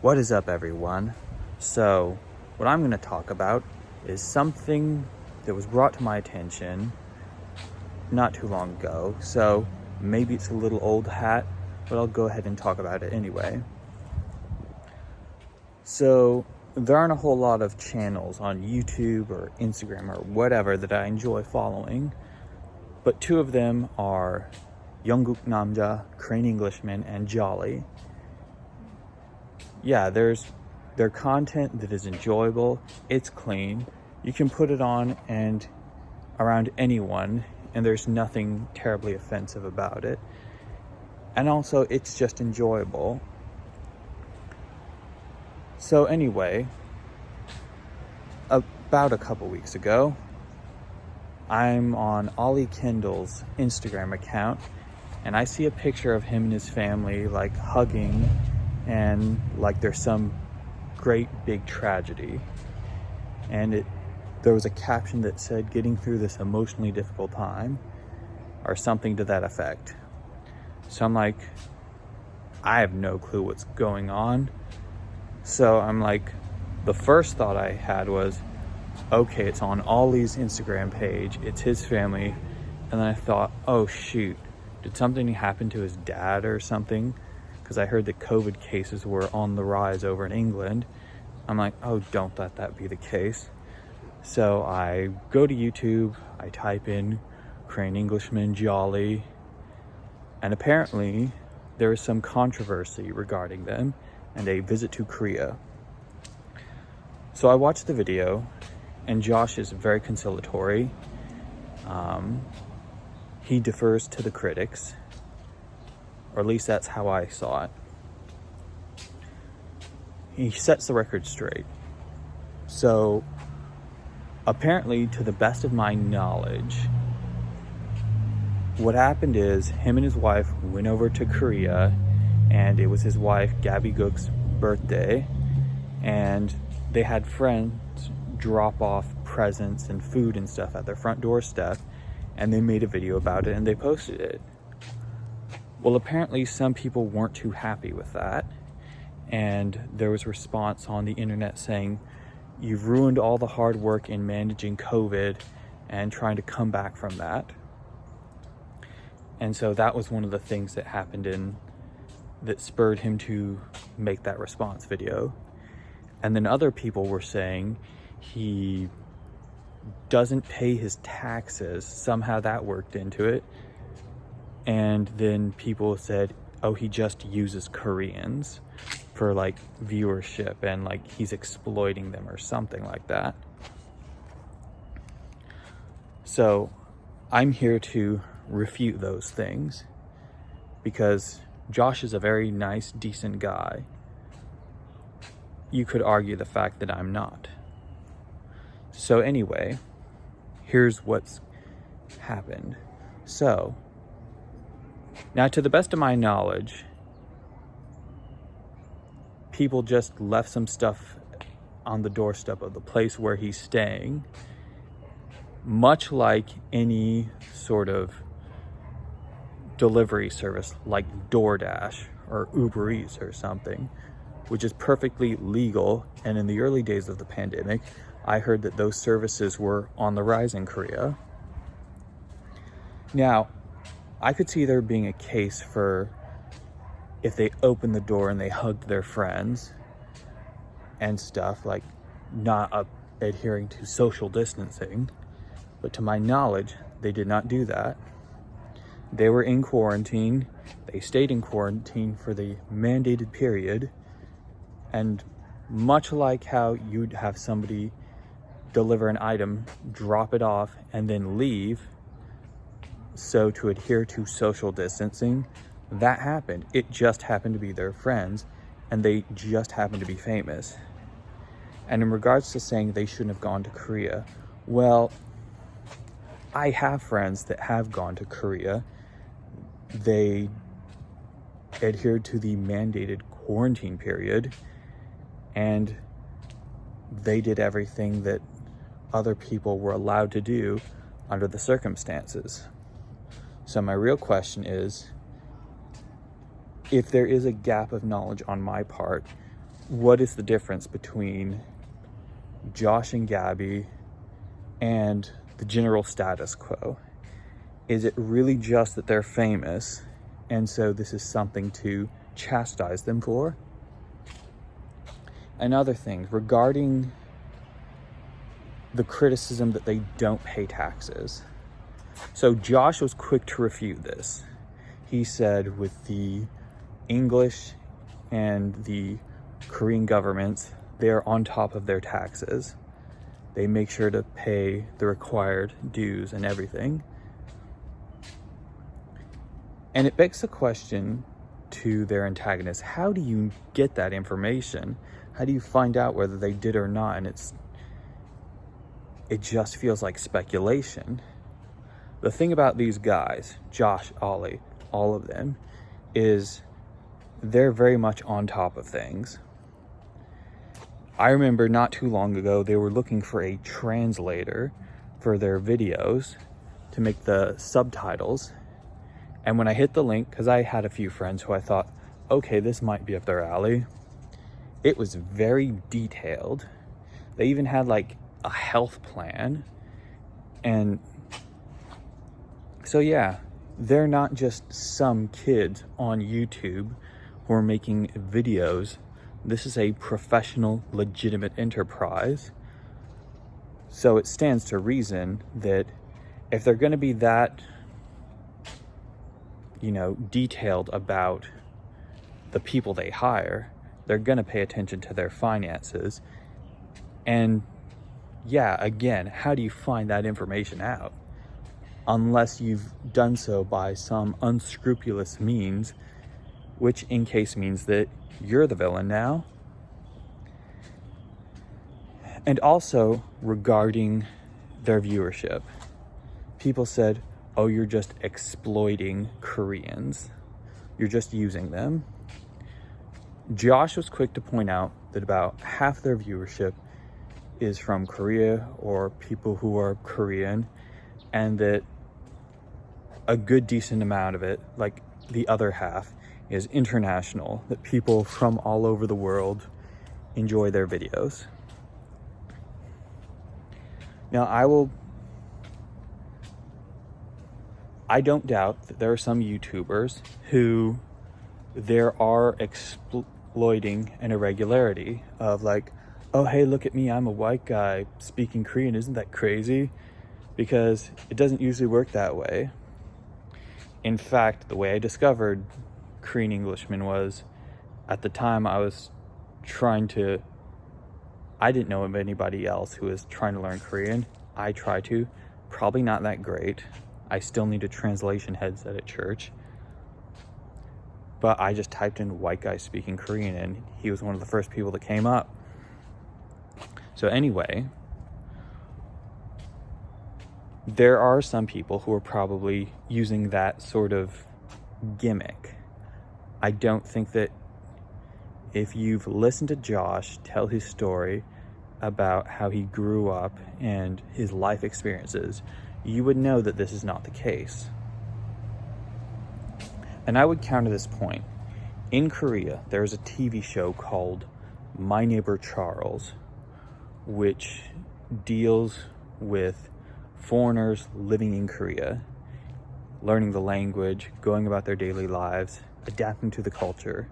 What is up, everyone? So, what I'm going to talk about is something that was brought to my attention not too long ago. So, maybe it's a little old hat, but I'll go ahead and talk about it anyway. So, there aren't a whole lot of channels on YouTube or Instagram or whatever that I enjoy following, but two of them are Younguk Namja, Crane Englishman, and Jolly. Yeah, there's their content that is enjoyable, it's clean, you can put it on and around anyone, and there's nothing terribly offensive about it. And also, it's just enjoyable. So anyway, about a couple weeks ago, I'm on Ollie Kendall's Instagram account, and I see a picture of him and his family like hugging, and like there's some great big tragedy. And there was a caption that said, "Getting through this emotionally difficult time," or something to that effect. So I'm like, I have no clue what's going on. So I'm like, the first thought I had was, okay, it's on Ollie's Instagram page, it's his family. And then I thought, oh shoot, did something happen to his dad or something? Because I heard that COVID cases were on the rise over in England. I'm like, oh, don't let that be the case. So I go to YouTube, I type in Crane Englishman, Jolly, and apparently there is some controversy regarding them and a visit to Korea. So I watched the video, and Josh is very conciliatory. He defers to the critics, or at least that's how I saw it. He sets the record straight. So apparently, to the best of my knowledge, what happened is him and his wife went over to Korea, and it was his wife Gabby Gook's birthday, and they had friends drop off presents and food and stuff at their front doorstep, and they made a video about it and they posted it. Well, apparently some people weren't too happy with that, and there was a response on the internet saying, "You've ruined all the hard work in managing COVID and trying to come back from that." And so that was one of the things that happened that spurred him to make that response video. And then other people were saying he doesn't pay his taxes. Somehow that worked into it. And then people said, oh, he just uses Koreans for like viewership, and like he's exploiting them or something like that. So I'm here to refute those things, because Josh is a very nice, decent guy. You could argue the fact that I'm not. So anyway, here's what's happened. So now, to the best of my knowledge, people just left some stuff on the doorstep of the place where he's staying, much like any sort of delivery service like DoorDash or Uber Eats or something, which is perfectly legal. And in the early days of the pandemic, I heard that those services were on the rise in Korea. Now, I could see there being a case for if they opened the door and they hugged their friends and stuff, like not adhering to social distancing. But to my knowledge, they did not do that. They were in quarantine. They stayed in quarantine for the mandated period. And much like how you'd have somebody deliver an item, drop it off, and then leave, so to adhere to social distancing, that happened. It just happened to be their friends, and they just happened to be famous. And in regards to saying they shouldn't have gone to Korea, well, I have friends that have gone to Korea. They adhered to the mandated quarantine period, and they did everything that other people were allowed to do under the circumstances. So my real question is, if there is a gap of knowledge on my part, what is the difference between Josh and Gabby and the general status quo? Is it really just that they're famous and so this is something to chastise them for? And other things regarding the criticism that they don't pay taxes. So Josh was quick to refute this. He said with the English and the Korean governments, they're on top of their taxes. They make sure to pay the required dues and everything. And it begs the question to their antagonists, how do you get that information? How do you find out whether they did or not? And it just feels like speculation. The thing about these guys, Josh, Ollie, all of them, is they're very much on top of things. I remember not too long ago, they were looking for a translator for their videos to make the subtitles. And when I hit the link, because I had a few friends who I thought, okay, this might be up their alley, it was very detailed. They even had like a health plan. And so yeah, they're not just some kids on YouTube who are making videos. This is a professional, legitimate enterprise. So it stands to reason that if they're going to be that, detailed about the people they hire, they're going to pay attention to their finances. And yeah, again, how do you find that information out? Unless you've done so by some unscrupulous means, which in case means that you're the villain now. And also regarding their viewership, people said, oh, you're just exploiting Koreans. You're just using them. Josh was quick to point out that about half their viewership is from Korea or people who are Korean, and that a good decent amount of it, like the other half, is international, that people from all over the world enjoy their videos. Now, I don't doubt that there are some YouTubers who there are exploiting an irregularity of like, oh, hey, look at me, I'm a white guy speaking Korean, isn't that crazy? Because it doesn't usually work that way. In fact, the way I discovered Korean Englishman was, at the time I didn't know of anybody else who was trying to learn Korean. I try to, probably not that great. I still need a translation headset at church. But I just typed in white guy speaking Korean and he was one of the first people that came up. So anyway, there are some people who are probably using that sort of gimmick. I don't think that if you've listened to Josh tell his story about how he grew up and his life experiences, you would know that this is not the case. And I would counter this point. In Korea, there's a TV show called My Neighbor Charles, which deals with foreigners living in Korea, learning the language, going about their daily lives, adapting to the culture.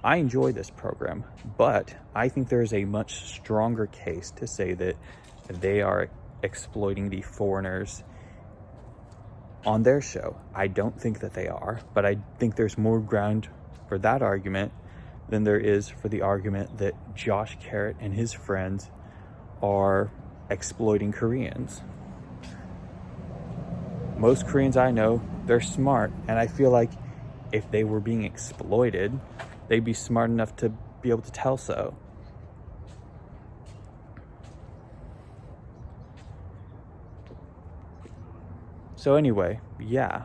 I enjoy this program, but I think there's a much stronger case to say that they are exploiting the foreigners on their show. I don't think that they are, but I think there's more ground for that argument than there is for the argument that Josh Carrot and his friends are exploiting Koreans. Most Koreans I know, they're smart, and I feel like if they were being exploited, they'd be smart enough to be able to tell so. So anyway, yeah.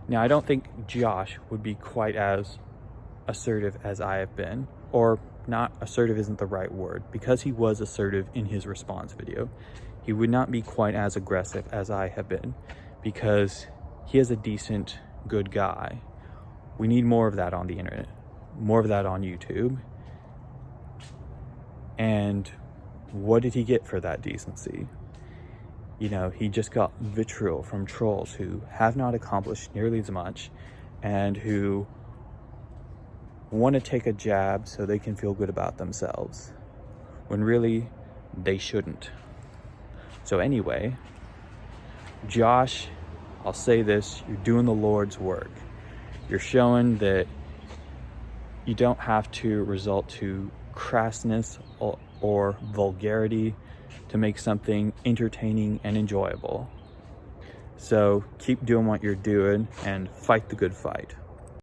Now, I don't think Josh would be quite as assertive as I have been, or not assertive isn't the right word, because he was assertive in his response video. He would not be quite as aggressive as I have been, because he is a decent, good guy. We need more of that on the internet, more of that on YouTube. And what did he get for that decency? You know, he just got vitriol from trolls who have not accomplished nearly as much and who want to take a jab so they can feel good about themselves, when really they shouldn't. So anyway, Josh, I'll say this, you're doing the Lord's work. You're showing that you don't have to resort to crassness or vulgarity to make something entertaining and enjoyable. So keep doing what you're doing and fight the good fight.